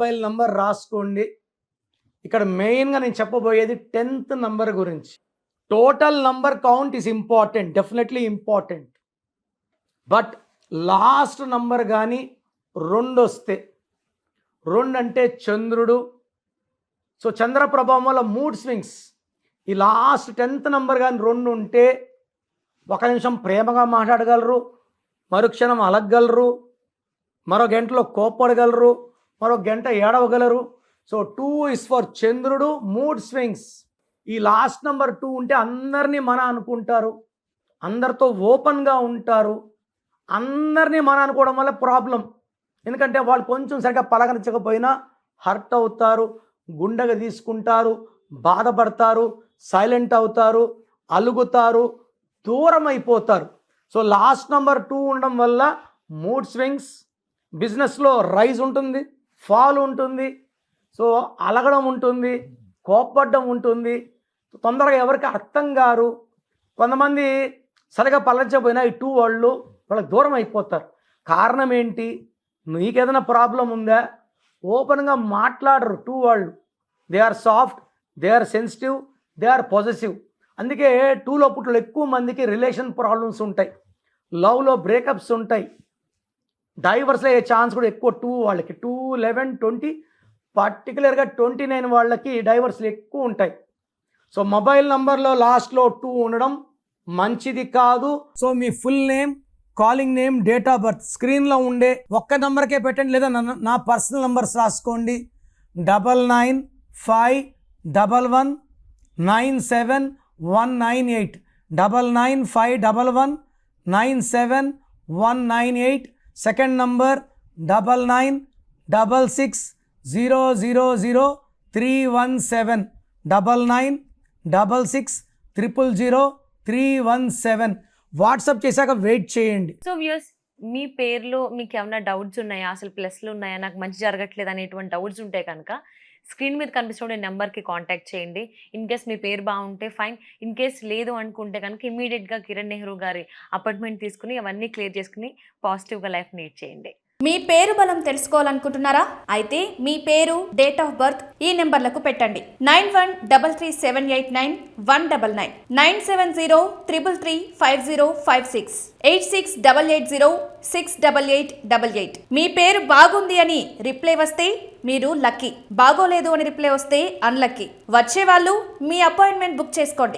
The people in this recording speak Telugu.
మొబైల్ నంబర్ రాసుకోండి. ఇక్కడ మెయిన్గా నేను చెప్పబోయేది 10th నంబర్ గురించి. Total number count is important, definitely important. But last number కానీ 2 వస్తే, 2 అంటే చంద్రుడు. సో చంద్ర ప్రభావం వల్ల మూడ్ స్వింగ్స్. ఈ లాస్ట్ 10th నంబర్ కానీ 2 ఉంటే ఒక నిమిషం ప్రేమగా మాట్లాడగలరు, మరుక్షణం అలగగలరు, మరో గంటలో కోప్పడగలరు, మరో గంట ఏడవగలరు. సో 2 ఇస్ ఫర్ చంద్రుడు, మూడ్ స్వింగ్స్. ఈ లాస్ట్ నెంబర్ 2 ఉంటే అందరినీ మన అనుకుంటారు, అందరితో ఓపెన్గా ఉంటారు. అందరినీ మన అనుకోవడం వల్ల ప్రాబ్లం. ఎందుకంటే వాళ్ళు కొంచెం సరిగ్గా పలకరించకపోయినా హర్ట్ అవుతారు, గుండెగా తీసుకుంటారు, బాధపడతారు, సైలెంట్ అవుతారు, అలుగుతారు, దూరం అయిపోతారు. సో లాస్ట్ నెంబర్ 2 ఉండడం వల్ల మూడ్ స్వింగ్స్, బిజినెస్లో రైజ్ ఉంటుంది, ఫాల్ ఉంటుంది. సో అలగడం ఉంటుంది, కోప్పడ్డం ఉంటుంది, తొందరగా ఎవరికి అర్థం కారు. కొంతమంది సరిగా పలచకపోయినా ఈ 2 వాళ్ళు వాళ్ళకి దూరం అయిపోతారు. కారణం ఏంటి? నీకేదైనా ప్రాబ్లం ఉందా? ఓపెన్గా మాట్లాడరు 2 వాళ్ళు. They are soft, they are sensitive, they are positive. అందుకే 2లో పుట్లో ఎక్కువ మందికి రిలేషన్ ప్రాబ్లమ్స్ ఉంటాయి, లవ్లో బ్రేకప్స్ ఉంటాయి, డైవర్స్ అయ్యే ఛాన్స్ కూడా ఎక్కువ 2 వాళ్ళకి. 2, 11, 20, పర్టికులర్గా 29 వాళ్ళకి డైవర్స్లు ఎక్కువ ఉంటాయి. సో మొబైల్ నంబర్లో లాస్ట్లో 2 ఉండడం మంచిది కాదు. So me full name, calling name, date of birth స్క్రీన్లో ఉండే ఒక్క నెంబర్కే పెట్టండి, లేదా నా పర్సనల్ నెంబర్స్ రాసుకోండి. 9951197198, 9951197198. Second number 9966000317, 9966000317. వాట్సాప్ చేశాక వెయిట్ చేయండి. సో వ్యూస్, మీ పేరులో మీకు ఏమైనా డౌట్స్ ఉన్నాయా, అసలు ప్లస్లు ఉన్నాయా, నాకు మంచి జరగట్లేదు అనేటువంటి డౌట్స్ ఉంటే కనుక స్క్రీన్ మీద కనిపిస్తున్న నెంబర్కి కాంటాక్ట్ చేయండి. ఇన్ కేస్ మీ పేరు బాగుంటే ఫైన్, ఇన్ కేస్ లేదు అనుకుంటే కనుక ఇమీడియట్గా కిరణ్ నెహ్రూ గారి అపాయింట్మెంట్ తీసుకుని అవన్నీ క్లియర్ చేసుకుని పాజిటివ్గా లైఫ్ లీడ్ చేయండి. మీ పేరు బలం తెలుసుకోవాలనుకుంటున్నారా? అయితే మీ పేరు, డేట్ ఆఫ్ బర్త్ ఈ నెంబర్లకు పెట్టండి. 9133789199, 9703335056, 8688068888. మీ పేరు బాగుంది అని రిప్లై వస్తే మీరు లక్కీ, బాగోలేదు అని రిప్లై వస్తే అన్లక్కీ. వచ్చేవాళ్ళు మీ అపాయింట్మెంట్ బుక్ చేసుకోండి.